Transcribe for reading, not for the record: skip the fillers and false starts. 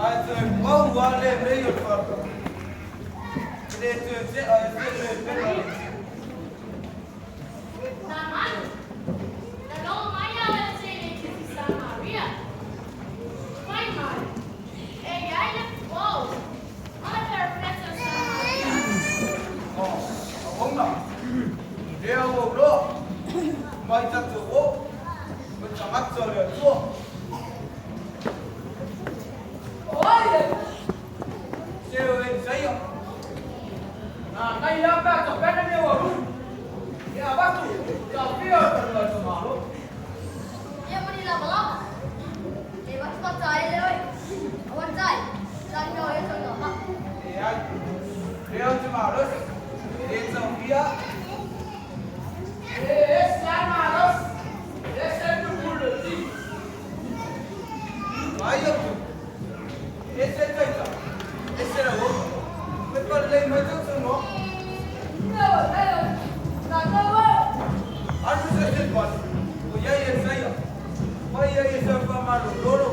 Also, wow, wale meio farto. Preto, Naman, dalawang ayaw sa iligtas sa Maria. May man, ay wow, other presence sa Maria. oh, ako na. Dia wo lo. Mai ta tu wo. Mencamat sore tu. Oi. Sewe saya. Nah, kai lampa to pena dia wo. Ya batu. Ya biar terlalu semalu. Dia menila balap. Dia cepat cari lewat. Awan cari. Cari kau yang sana. Ya. Dia cuma harus. Dia sampai. Ayo, esse é feito. Esse era o. Mas para ler mais eu sou não. Acho que você pode. O ia sair. Vai ia ser para maluco.